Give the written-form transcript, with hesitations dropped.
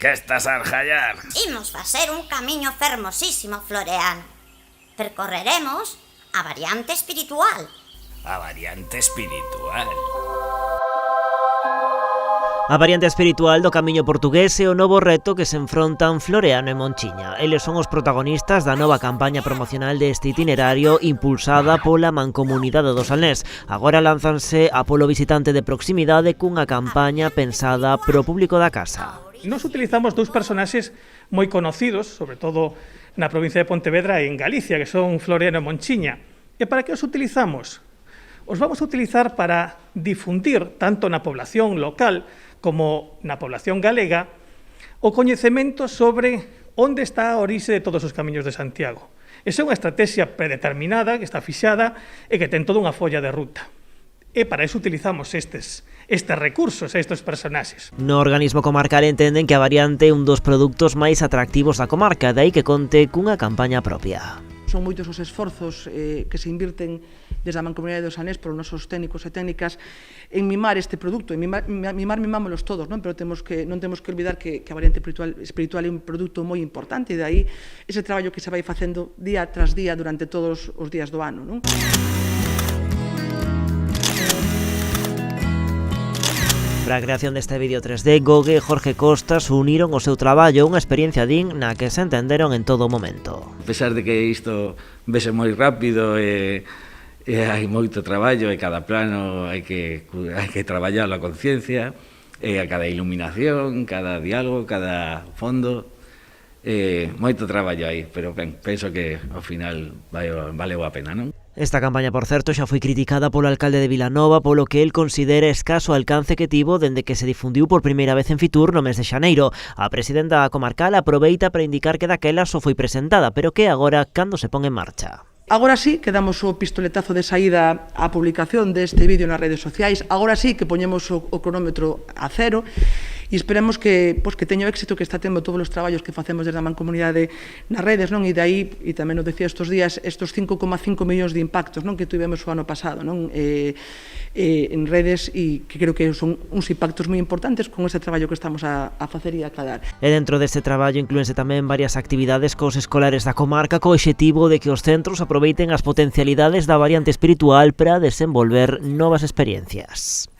Que estás a arjallar? Imos facer un camiño fermosísimo, Floreano. Percorreremos a variante espiritual. A variante espiritual. A variante espiritual do camiño portugués é o novo reto que se enfrontan Floreano e Monchiña. Eles son os protagonistas da nova campaña promocional deste itinerario impulsada pola Mancomunidade do Salnés. Agora lánzanse a polo visitante de proximidade cunha campaña pensada pro público da casa. Nos utilizamos dous personaxes moi conocidos, sobre todo na provincia de Pontevedra e en Galicia, que son Floreano e Monchiña. E para que os utilizamos? Os vamos a utilizar para difundir, tanto na población local como na población galega, o coñecemento sobre onde está a orixe de todos os camiños de Santiago. Esa é unha estrategia predeterminada, que está fixada e que ten toda unha folla de ruta. E para iso utilizamos estes recursos, estes personaxes. No organismo comarcal entenden que a variante é un dos produtos máis atractivos da comarca, dai que conte cunha campaña propia. Son moitos os esforzos que se invirten desde a Mancomunidade do Salnés por os nosos técnicos e técnicas en mimar este produto. En mimámolos todos, non? Pero non temos que olvidar que a variante espiritual é un produto moi importante, e de aí ese traballo que se vai facendo día tras día durante todos os días do ano, non? Para a creación deste vídeo 3D, Gogue e Jorge Costas uniron o seu traballo, unha experiencia na que se entenderon en todo momento. A pesar de que isto vese moi rápido e hai moito traballo, e cada plano hai que traballar a conciencia, e a cada iluminación, cada diálogo, cada fondo, moito traballo aí, pero ben, penso que ao final valeu a pena, non? Esta campaña, por certo, xa foi criticada polo alcalde de Vilanova polo que el considera escaso alcance que tivo dende que se difundiu por primeira vez en Fitur no mes de xaneiro. A presidenta comarcal aproveita para indicar que daquela só foi presentada, pero que agora cando se pon en marcha. Agora sí que damos o pistoletazo de saída á publicación deste vídeo nas redes sociais, agora sí que poñemos o cronómetro a cero, e esperemos que teña o éxito que está tendo todos os traballos que facemos desde a Mancomunidade nas redes, non? E dai, e tamén nos decía estes días, estes 5,5 millóns de impactos, non, que tivemos o ano pasado, non? En redes, e que creo que son uns impactos moi importantes con ese traballo que estamos a facer e a acadar. E dentro deste traballo inclúense tamén varias actividades cos escolares da comarca co obxectivo de que os centros aproveiten as potencialidades da variante espiritual para desenvolver novas experiencias.